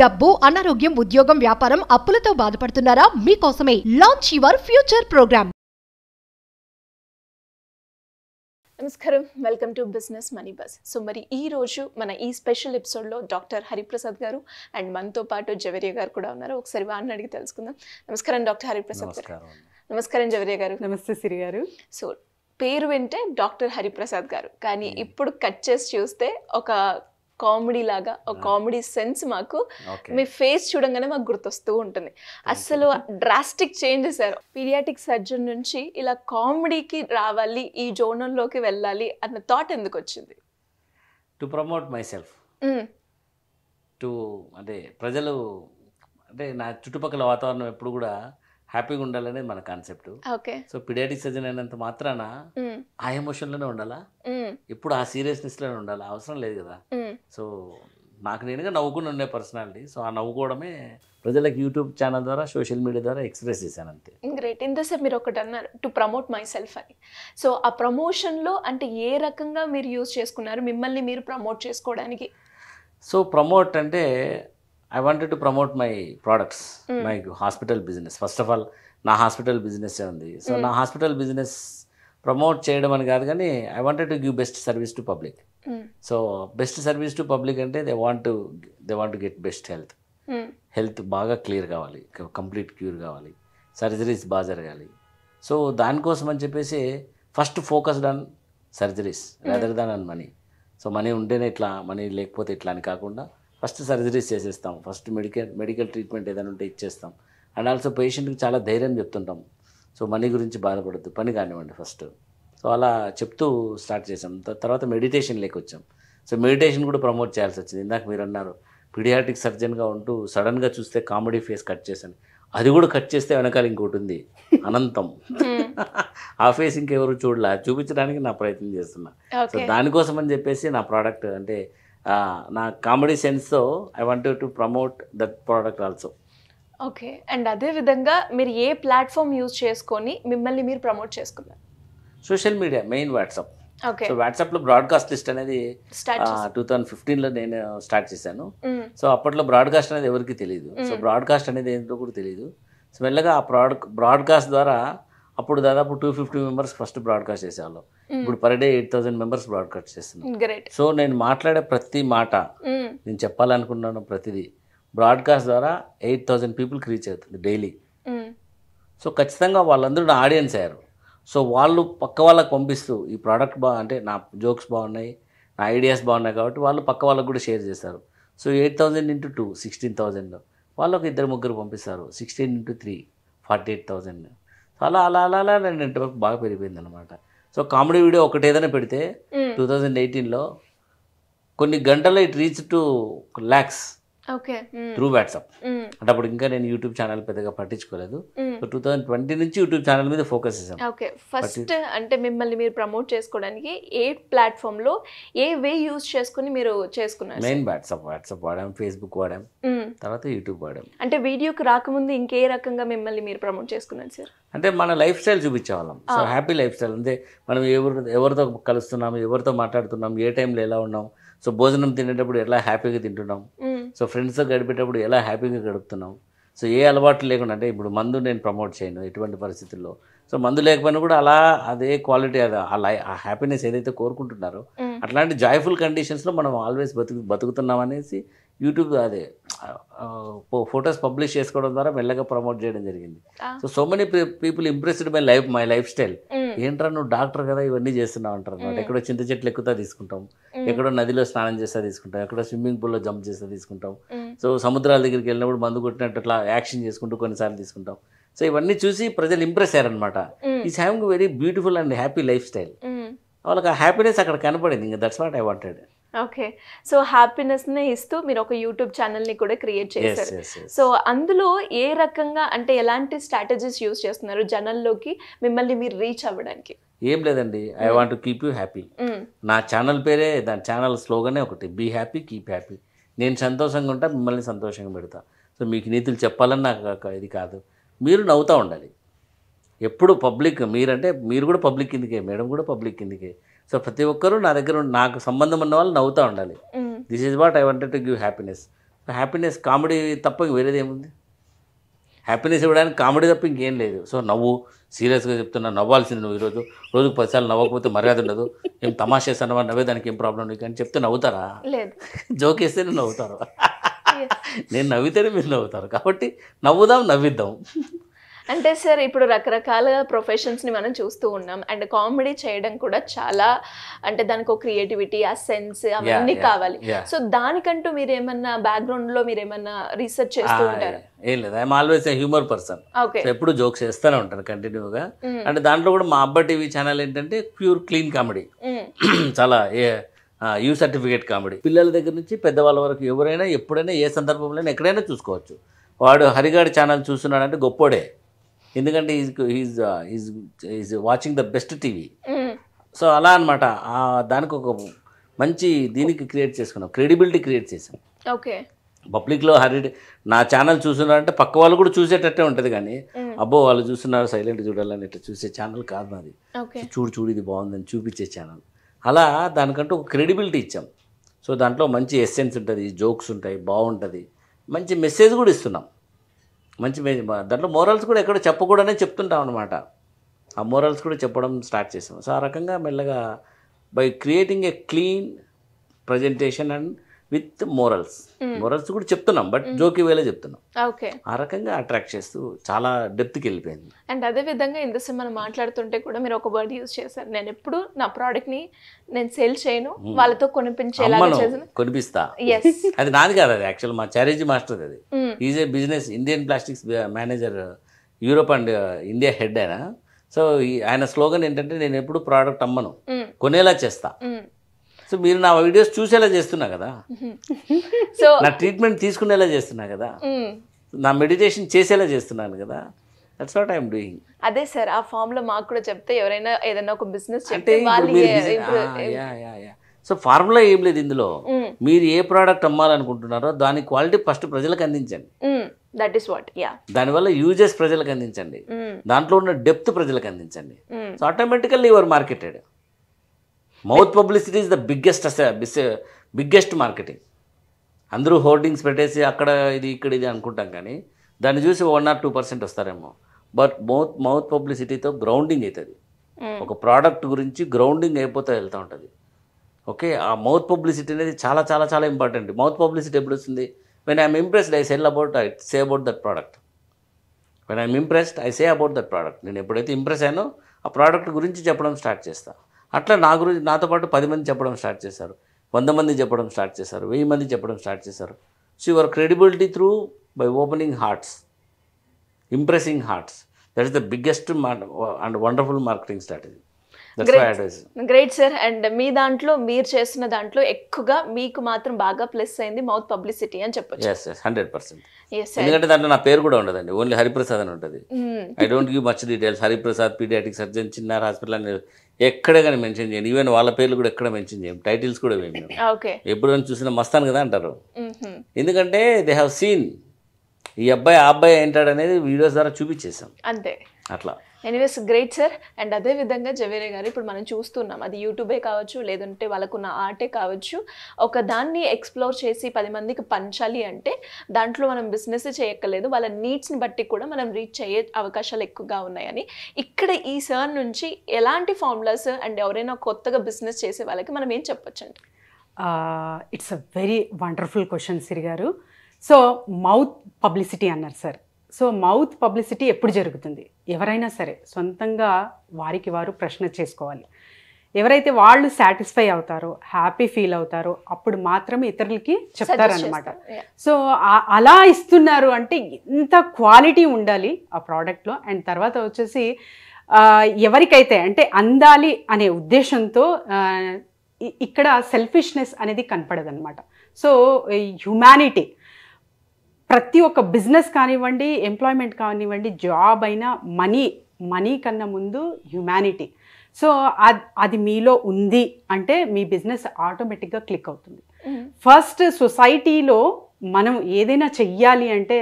డబ్బు, అనారోగ్యం, ఉద్యోగం, వ్యాపారం, అప్పులతో బాధపడుతున్నారా? మీకోసమే లాంచ్ యువర్ ఫ్యూచర్ ప్రోగ్రామ్. నమస్కారం, welcome to business money bus. So మరి ఈ రోజు మన ఈ స్పెషల్ ఎపిసోడ్లో డాక్టర్ హరిప్రసాద్ గారు అండ్ మనతో పాటు జవేరియా గారు కూడా ఉన్నారు. ఒకసారి వారిని అడిగి తెలుసుకుందాం. నమస్కారం డాక్టర్ హరిప్రసాద్ గారు. నమస్కారం జవేరియా గారు. నమస్తే సిరి గారు. సో పేరు వింటే డాక్టర్ హరిప్రసాద్ గారు, కానీ ఇప్పుడు కట్ చేసి చూస్తే ఒక కామెడీ లాగా, ఒక కామెడీ సెన్స్ మాకు మీ ఫేస్ చూడంగానే మాకు గుర్తొస్తూ ఉంటుంది. అసలు డ్రాస్టిక్ చేంజ్ చేశారు. పీడియాటిక్ సర్జన్ నుంచి ఇలా కామెడీకి రావాలి, ఈ జోనల్లోకి వెళ్ళాలి అన్న థాట్ ఎందుకు వచ్చింది? To promote my self, to అంటే ప్రజలు అంటే నా చుట్టుపక్కల వాతావరణం ఎప్పుడు కూడా హ్యాపీగా ఉండాలనేది మన concept. Okay. So paediatric surgeon అయినంత మాత్రాన ఆ ఎమోషన్లోనే ఉండాలా, ఇప్పుడు ఆ సీరియస్నెస్లోనే ఉండాలా, అవసరం లేదు కదా. సో నాకు నేనుగా నవ్వుకుని ఉండే పర్సనాలిటీ. సో ఆ నవ్వుకోవడమే ప్రజలకు యూట్యూబ్ ఛానల్ ద్వారా, సోషల్ మీడియా ద్వారా ఎక్స్ప్రెస్ చేశాను అంతే. గ్రేట్. ఇంతసేపు మీరు ఒకటి అన్నారు, టు ప్రమోట్ మై సెల్ఫ్ అని. సో ఆ ప్రమోషన్లో అంటే ఏ రకంగా మీరు యూజ్ చేసుకున్నారు మిమ్మల్ని మీరు ప్రమోట్ చేసుకోవడానికి? సో ప్రమోట్ అంటే I wanted to promote my products, my hospital business. First of all నా హాస్పిటల్ బిజినెస్ ఉంది. సో నా హాస్పిటల్ బిజినెస్ ప్రమోట్ చేయడం అని కాదు, కానీ I wanted to give best service to public. So best service to public అంటే they want to get best health బాగా clear కావాలి, కంప్లీట్ క్యూర్ కావాలి, సర్జరీస్ బాగా జరగాలి. సో దానికోసం అని చెప్పేసి first focused on surgeries rather than on money. So money ఉంటేనే ఇట్లా, మనీ లేకపోతే ఇట్లా అని కాకుండా ఫస్ట్ సర్జరీస్ చేసేస్తాం, ఫస్ట్ మెడికల్ ట్రీట్మెంట్ ఏదైనా ఉంటే ఇచ్చేస్తాం. అండ్ ఆల్సో పేషెంట్కి చాలా ధైర్యం చెప్తుంటాం. సో మనీ గురించి బాధపడద్దు, పని కానివ్వండి ఫస్ట్. సో అలా చెప్తూ స్టార్ట్ చేసాం. తర్వాత మెడిటేషన్ వచ్చాం. సో మెడిటేషన్ కూడా ప్రమోట్ చేయాల్సి వచ్చింది. ఇందాక మీరు అన్నారు పీడియాటిక్ సర్జన్గా ఉంటూ సడన్గా చూస్తే కామెడీ ఫేస్ కట్ చేశాను. అది కూడా కట్ చేస్తే వెనకాల ఇంకోటి ఉంది, అనంతం. ఆ ఫేస్ ఇంకెవరు చూడలే, చూపించడానికి నా ప్రయత్నం చేస్తున్నా. సో దానికోసం అని చెప్పేసి నా ప్రోడక్ట్ అంటే నా కామెడీ సెన్స్తో I wanted to promote that product also. Okay. And అదే విధంగా మీరు ఏ ప్లాట్ఫామ్ యూజ్ చేసుకొని మిమ్మల్ని మీరు ప్రమోట్ చేసుకున్నారు? Social media, main WhatsApp. Okay. So వాట్సాప్లో బ్రాడ్కాస్ట్ లిస్ట్ అనేది 2015లో నేను స్టార్ట్ చేశాను. సో అప్పట్లో బ్రాడ్కాస్ట్ అనేది ఎవరికి తెలియదు. సో బ్రాడ్కాస్ట్ అనేది ఏంటో కూడా తెలియదు. సో మెల్లగా ఆ బ్రాడ్కాస్ట్ ద్వారా అప్పుడు దాదాపు 250 మెంబర్స్ ఫస్ట్ బ్రాడ్కాస్ట్ చేసేవాళ్ళం. ఇప్పుడు పర్ డే 8,000 మెంబర్స్ బ్రాడ్కాస్ట్ చేస్తున్నాం. సో నేను మాట్లాడే ప్రతి మాట, నేను చెప్పాలనుకున్నాను ప్రతిదీ బ్రాడ్కాస్ట్ ద్వారా 8,000 పీపుల్కి రీచ్ అవుతుంది డైలీ. సో ఖచ్చితంగా వాళ్ళందరూ నా ఆడియన్స్ అయ్యారు. సో వాళ్ళు పక్క వాళ్ళకి పంపిస్తూ ఈ ప్రోడక్ట్ అంటే నా జోక్స్ బాగున్నాయి, నా ఐడియాస్ బాగున్నాయి కాబట్టి వాళ్ళు పక్క వాళ్ళకు కూడా షేర్ చేస్తారు. సో 8,000 × 2 16,000, వాళ్ళకు 2-3 పంపిస్తారు. 16 × 3 48,000. సో అలా అలా అలా అలా నేను నెట్వర్క్ బాగా పెరిగిపోయింది అనమాట. సో కామెడీ వీడియో ఒకటి ఏదైనా పెడితే 2018లో కొన్ని గంటల్లో it reach to lakhs through WhatsApp. అంటే అప్పుడు ఇంకా నేను యూట్యూబ్ ఛానల్ పెద్దగా పట్టించుకోలేదు. సో 2020 నుంచి యూట్యూబ్ ఛానల్ మీద ఫోకస్ చేశాను. ఓకే. ఫస్ట్ అంటే మిమ్మల్ని మీరు ప్రమోట్ చేసుకోవడానికి ఏ ప్లాట్ఫామ్లో ఏ వే యూజ్ చేసుకుని మీరు చేసుకున్నారు? మెయిన్ వాట్సాప్ వాడాం, ఫేస్బుక్ వాడాం, తర్వాత యూట్యూబ్ వాడాం. అంటే వీడియోకి రాకముందు ఇంకే రకంగా మిమ్మల్ని మీరు ప్రమోట్ చేసుకున్నారు సార్? అంటే మన లైఫ్ స్టైల్ చూపించేవాళ్ళం. సో హ్యాపీ లైఫ్ స్టైల్ అంటే మనం ఎవరితో కలుస్తున్నాం, ఎవరితో మాట్లాడుతున్నాం, ఏ టైంలో ఎలా ఉన్నాం, సో భోజనం తినేటప్పుడు ఎలా హ్యాపీగా తింటున్నాం, సో ఫ్రెండ్స్తో గడిపేటప్పుడు ఎలా హ్యాపీగా గడుపుతున్నాం. సో ఏ అలవాట్లు లేకుండా, అంటే ఇప్పుడు మందు నేను ప్రమోట్ చేయను ఎటువంటి పరిస్థితుల్లో. సో మందు లేకపోయినా కూడా అలా అదే క్వాలిటీ, ఆ హ్యాపీనెస్ ఏదైతే కోరుకుంటున్నారో అట్లాంటి జాయ్ఫుల్ కండిషన్స్లో మనం ఆల్వేస్ బతుకుతున్నాం అనేసి యూట్యూబ్ అదే ఫొటోస్ పబ్లిష్ చేసుకోవడం ద్వారా మెల్లగా ప్రమోట్ చేయడం జరిగింది. So many people impressed my life style. ఏంట్రా నువ్వు డాక్టర్ కదా ఇవన్నీ చేస్తున్నావు అంటారు అనమాట. ఎక్కడో చింత చెట్లు ఎక్కుతా తీసుకుంటాం, ఎక్కడో నదిలో స్నానం చేస్తా తీసుకుంటాం, ఎక్కడో స్విమ్మింగ్ పూల్లో జంప్ చేస్తా తీసుకుంటాం. సో సముద్రాల దగ్గరికి వెళ్ళినప్పుడు మందు కొట్టినట్టు అట్లా యాక్షన్ చేసుకుంటూ కొన్నిసార్లు తీసుకుంటాం. సో ఇవన్నీ చూసి ప్రజలు ఇంప్రెస్ అయ్యారనమాట. Is having very beautiful and happy lifestyle. వాళ్ళకి ఆ హ్యాపీనెస్ అక్కడ కనపడింది. ఇంకా that's what I wanted. Okay. So హ్యాపీనెస్ని ఇస్తూ మీరు ఒక యూట్యూబ్ ఛానల్ని కూడా క్రియేట్ చేశారు. సో అందులో ఏ రకంగా అంటే ఎలాంటి స్ట్రాటజీస్ యూజ్ చేస్తున్నారు జనాల్లోకి మిమ్మల్ని మీరు రీచ్ అవ్వడానికి? ఏం లేదండి, I want to keep you happy. నా ఛానల్ పేరే, దాని ఛానల్ స్లోగనే ఒకటి, బీ హ్యాపీ కీప్ హ్యాపీ. నేను సంతోషంగా ఉంటా, మిమ్మల్ని సంతోషంగా పెడతా. సో మీకు నీతులు చెప్పాలని నాకు ఇది కాదు, మీరు నవ్వుతూ ఉండాలి ఎప్పుడు. పబ్లిక్ మీరంటే మీరు కూడా పబ్లిక్ కిందకే, మేడం కూడా పబ్లిక్ కిందకే. సో ప్రతి ఒక్కరూ నా దగ్గర నాకు సంబంధం ఉన్న వాళ్ళు నవ్వుతూ ఉండాలి. This is what I wanted to give happiness. Happiness comedy తప్ప వేరేది ఏముంది? హ్యాపీనెస్ ఇవ్వడానికి కామెడీ తప్ప ఇంకేం లేదు. సో నవ్వు, సీరియస్గా చెప్తున్నా, నవ్వాల్సింది నువ్వు ఈరోజు, రోజుకు 10 సార్లు నవ్వకపోతే మర్యాద ఉండదు, ఏం తమాషా చేస్తానవా, నవ్వేదానికి ఏం ప్రాబ్లం నీకు అని చెప్తే నవ్వుతారా? లేదు. జోక్ వేస్తేనే నవ్వుతారు. నేను నవ్వితేనే మీరు నవ్వుతారు. కాబట్టి నవ్వుదాం, నవ్విద్దాం. అంటే సార్ ఇప్పుడు రకరకాల ప్రొఫెషన్స్ని మనం చూస్తూ ఉన్నాం, అండ్ కామెడీ చేయడం కూడా చాలా, అంటే దానికి ఒక క్రియేటివిటీ, ఆ సెన్స్ అవన్నీ కావాలి. సో దానికంటూ మీరు ఏమన్నా బ్యాక్గ్రౌండ్లో మీరు ఏమన్నా రీసెర్చ్ చేస్తూ ఉంటారు? ఏం లేదు, I'm always a humour person. ఎప్పుడు జోక్స్ వేస్తూనే ఉంటాను కంటిన్యూగా. అంటే దాంట్లో కూడా మా అబ్బా టీవీ ఛానల్ ఏంటంటే ప్యూర్ క్లీన్ కామెడీ, చాలా యూ సర్టిఫికేట్ కామెడీ. పిల్లల దగ్గర నుంచి పెద్దవాళ్ళ వరకు ఎవరైనా ఎప్పుడైనా ఏ సందర్భంలో ఎక్కడైనా చూసుకోవచ్చు. వాడు హరిగాడి ఛానల్ చూస్తున్నాడంటే గొప్పోడే, ఎందుకంటే is watching the best TV. So అలా అనమాట. దానికి ఒక మంచి దీనికి క్రియేట్ చేసుకున్నాం, క్రెడిబిలిటీ క్రియేట్ చేసాం. ఓకే. పబ్లిక్లో నా ఛానల్ చూస్తున్నారంటే పక్క వాళ్ళు కూడా చూసేటట్టే ఉంటుంది, కానీ అబ్బో వాళ్ళు చూస్తున్నారు సైలెంట్ చూడాలని ఇట్లా చూసే ఛానల్ కాదు నాది. చూడు ఇది బాగుందని చూపించే ఛానల్. అలా దానికంటూ ఒక క్రెడిబిలిటీ ఇచ్చాం. సో దాంట్లో మంచి ఎస్సెన్స్ ఉంటుంది, జోక్స్ ఉంటాయి, బాగుంటుంది, మంచి మెసేజ్ కూడా ఇస్తున్నాం. మంచి దాంట్లో మోరల్స్ కూడా ఎక్కడ చెప్పకూడనే చెప్తుంటాం అనమాట. ఆ మోరల్స్ కూడా చెప్పడం స్టార్ట్ చేసాం. సో ఆ రకంగా మెల్లగా by creating a clean presentation and with morals కూడా చెప్తున్నాం, బట్ జోకి వేలే చెప్తున్నాం. ఓకే. ఆ రకంగా అట్రాక్ట్ చేస్తూ చాలా డెప్త్కి వెళ్ళిపోయింది. అండ్ అదే విధంగా ఇంతసేపు మనం మాట్లాడుతుంటే కూడా మీరు ఒక వర్డ్ యూజ్ చేశారు, నేను ఎప్పుడు నా ప్రోడక్ట్ని నేను సేల్ చేయను, వాళ్ళతో కొనిపిస్తా. అది నాది కాదు, అది యాక్చువల్ మా చారేజీ మాస్టర్. అది is a business Indian plastics manager, Europe and India head ఆయన. సో ఆయన స్లోగన్ ఏంటంటే నేను ఎప్పుడు ప్రోడక్ట్ అమ్మను, కొనేలా చేస్తా. సో మీరు నా వీడియోస్ చూసేలా చేస్తున్నా కదా, సో నా ట్రీట్మెంట్ తీసుకునేలా చేస్తున్నా కదా, నా మెడిటేషన్ చేసేలా చేస్తున్నాను కదా, దట్స్ వాట్ ఐఎమ్ డూయింగ్. అదే సార్, ఆ ఫామ్ లో మాకు కూడా చెప్తే ఎవరైనా ఏదైనా ఒక బిజినెస్ అంటే సో ఫార్ములా ఏం లేదు ఇందులో. మీరు ఏ ప్రోడక్ట్ అమ్మాలనుకుంటున్నారో దాని క్వాలిటీ ఫస్ట్ ప్రజలకు అందించండి. That is what. దానివల్ల యూజెస్ ప్రజలకు అందించండి, దాంట్లో ఉన్న డెప్త్ ప్రజలకు అందించండి. So automatically your marketed. Mouth publicity is the biggest marketing. అందరూ హోర్డింగ్స్ పెట్టేసి అక్కడ ఇది ఇక్కడ ఇది అనుకుంటాం, కానీ దాన్ని చూసి 1 or 2% వస్తారేమో. బట్ మౌత్ పబ్లిసిటీతో గ్రౌండింగ్ అవుతుంది. ఒక ప్రోడక్ట్ గురించి గ్రౌండింగ్ అయిపోతే వెళ్తూ ఉంటుంది. ఓకే, ఆ మౌత్ పబ్లిసిటీ అనేది చాలా చాలా చాలా ఇంపార్టెంట్. మౌత్ పబ్లిసిటీ ఎప్పుడు వస్తుంది? When I'm impressed I say about that product. When I'm impressed I say about that product. నేను ఎప్పుడైతే ఇంప్రెస్ అయ్యానో ఆ ప్రోడక్ట్ గురించి చెప్పడం స్టార్ట్ చేస్తాను. అట్లా నా గురించి నాతో పాటు 10 మంది చెప్పడం స్టార్ట్ చేశారు, 100 మంది చెప్పడం స్టార్ట్ చేశారు, 1000 మంది చెప్పడం స్టార్ట్ చేశారు. So your credibility through by opening hearts, impressing hearts, that is the biggest and wonderful marketing strategy. Great sir. And మీ దాంట్లో మీరు చేస్తున్న దాంట్లో ఎక్కువగా మీకు మాత్రం బాగా ప్లస్ అయింది మౌత్ పబ్లిసిటీ అని చెప్పొచ్చు. 100%. ఎందుకంటే దాంట్లో నా పేరు కూడా ఉండదండి, ఓన్లీ హరిప్రసాద్ అని ఉంటుంది. I don't give much details. Hariprasad paediatric surgeon, Chinnara hospital అని ఎక్కడే కానీ మెన్షన్ చేయండి. ఈవెన్ వాళ్ళ పేర్లు కూడా ఎక్కడ మెన్షన్ చేయం, టైటిల్స్ కూడా వేయం. ఎప్పుడైనా చూసినా మస్తాను కదా అంటారు. ఎందుకంటే దే హ్యావ్ సీన్ ఈ అబ్బాయి ఆ అబ్బాయి ఏంటాడు అనేది వీడియోస్ ద్వారా చూపించేసాం అంతే. అట్లా ఎనీవేస్ గ్రేట్ సార్. అండ్ అదే విధంగా జవేరే గారు ఇప్పుడు మనం చూస్తున్నాం, అది యూట్యూబే కావచ్చు, లేదంటే వాళ్ళకున్న ఆర్టే కావచ్చు, ఒక దాన్ని ఎక్స్ప్లోర్ చేసి 10 మందికి పంచాలి అంటే దాంట్లో మనం బిజినెస్ చేయక్కర్లేదు, వాళ్ళ నీడ్స్ని బట్టి కూడా మనం రీచ్ అయ్యే అవకాశాలు ఎక్కువగా ఉన్నాయని ఇక్కడ ఈ సార్ నుంచి ఎలాంటి ఫార్ములాస్ అండ్ ఎవరైనా కొత్తగా బిజినెస్ చేసే వాళ్ళకి మనం ఏం చెప్పొచ్చండి? It's a very wonderful question Siri గారు. సో మౌత్ పబ్లిసిటీ అన్నారు సార్. సో మౌత్ పబ్లిసిటీ ఎప్పుడు జరుగుతుంది? ఎవరైనా సరే సొంతంగా వారికి వారు ప్రశ్న చేసుకోవాలి. ఎవరైతే వాళ్ళు సాటిస్ఫై అవుతారో, హ్యాపీ ఫీల్ అవుతారో అప్పుడు మాత్రమే ఇతరులకి చెప్తారనమాట. సో అలా ఇస్తున్నారు అంటే ఇంత క్వాలిటీ ఉండాలి ఆ ప్రోడక్ట్లో. అండ్ తర్వాత వచ్చేసి ఎవరికైతే అంటే అందాలి అనే ఉద్దేశంతో ఇక్కడ సెల్ఫిష్నెస్ అనేది కనపడదన్నమాట. సో హ్యుమానిటీ, ప్రతి ఒక్క బిజినెస్ కానివ్వండి, ఎంప్లాయ్మెంట్ కానివ్వండి, జాబ్ అయినా మనీ కన్నా ముందు హ్యుమానిటీ. సో అది మీలో ఉంది అంటే మీ బిజినెస్ ఆటోమేటిక్గా క్లిక్ అవుతుంది. ఫస్ట్ సొసైటీలో మనం ఏదైనా చెయ్యాలి అంటే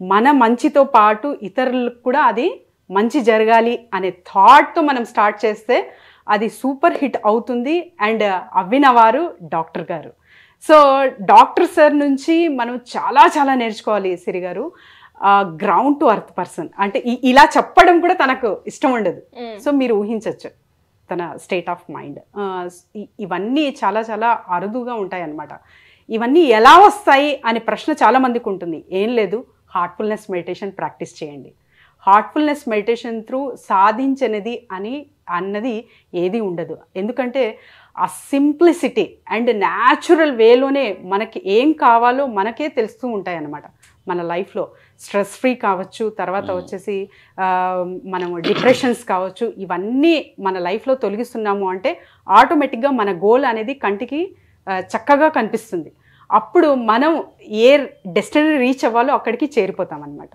మన మంచితో పాటు ఇతరులకు కూడా అది మంచి జరగాలి అనే థాట్తో మనం స్టార్ట్ చేస్తే అది సూపర్ హిట్ అవుతుంది. అండ్ అవ్విన వారు డాక్టర్ గారు. సో డాక్టర్ సార్ నుంచి మనం చాలా చాలా నేర్చుకోవాలి సిరి గారు. గ్రౌండ్ టు అర్త్ పర్సన్ అంటే ఇలా చెప్పడం కూడా తనకు ఇష్టం ఉండదు. సో మీరు ఊహించవచ్చు తన స్టేట్ ఆఫ్ మైండ్. ఇవన్నీ చాలా చాలా అరుదుగా ఉంటాయి అన్నమాట. ఇవన్నీ ఎలా వస్తాయి అనే ప్రశ్న చాలామందికి ఉంటుంది. ఏం లేదు, హార్ట్ఫుల్నెస్ మెడిటేషన్ ప్రాక్టీస్ చేయండి. హార్ట్ఫుల్నెస్ మెడిటేషన్ త్రూ సాధించనిది అన్నది ఏది ఉండదు. ఎందుకంటే ఆ సింప్లిసిటీ అండ్ న్యాచురల్ వేలోనే మనకి ఏం కావాలో మనకే తెలుస్తూ ఉంటాయి అన్నమాట. మన లైఫ్లో స్ట్రెస్ ఫ్రీ కావచ్చు, తర్వాత వచ్చేసి మనం డిప్రెషన్స్ కావచ్చు, ఇవన్నీ మన లైఫ్లో తొలగిస్తున్నాము అంటే ఆటోమేటిక్గా మన గోల్ అనేది కంటికి చక్కగా కనిపిస్తుంది. అప్పుడు మనం ఏ డెస్టినీ రీచ్ అవ్వాలో అక్కడికి చేరిపోతాం అనమాట.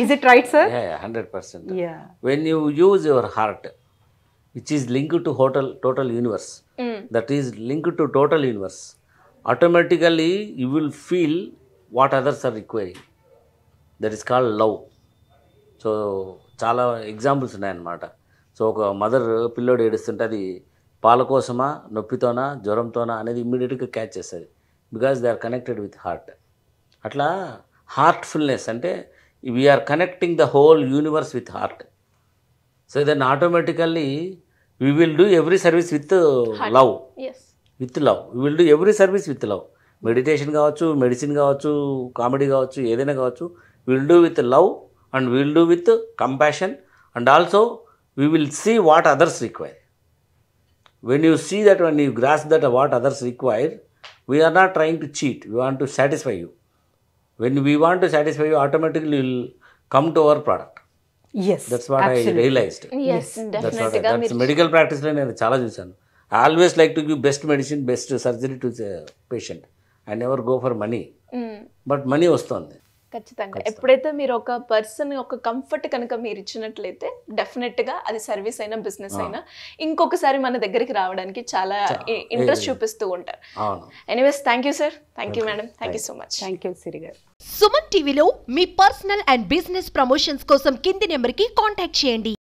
Is it right, sir? Yeah, 100%. Yeah. When you use your heart, which is linked to total universe, that is linked to total universe, automatically you will feel what others are requiring. That is called love. So, చాలా examples ఉన్నాయన్నమాట. So ఒక mother పిల్లోడు ఏడుస్తుంటే అది పాల కోసమా, నొప్పితోనా, జ్వరంతోనా అనేది ఇమ్మీడియట్గా క్యాచ్ చేస్తుంది. Because they are connected with heart. అట్లా హార్ట్ఫుల్నెస్ అంటే we are connecting the whole universe with heart. So then automatically we will do every service with love. With love we will do every service with love. Meditation కావచ్చు, medicine కావచ్చు, comedy కావచ్చు, ఏదైనా కావచ్చు, will do with love and will do with compassion and also we will see what others require. When you see that, when you grasp that what others require, we are not trying to cheat. We want to satisfy you. When we want to satisfy you, automatically you will come to our product. Yes, that's what absolutely. I realized. Yes, definitely. That's medical practice lo nenu chaala chusaanu. I always like to give best medicine, best surgery to the patient. I never go for money. But money vastundi. ఖచ్చితంగా ఎప్పుడైతే మీరు ఒక person ఒక comfort కనుక మీరు ఇచ్చినట్లయితే డెఫినెట్గా అది సర్వీస్ అయినా బిజినెస్ అయినా ఇంకొకసారి మన దగ్గరికి రావడానికి చాలా ఇంట్రెస్ట్ చూపిస్తూ ఉంటారు. Anyways thank you sir, thank you madam, thank you so much. Thank you Siri గారు. సుమన్ టీవీలో మీ పర్సనల్ అండ్ బిజినెస్ ప్రమోషన్స్ కోసం కింది నెంబర్కి కాంటాక్ట్ చేయండి.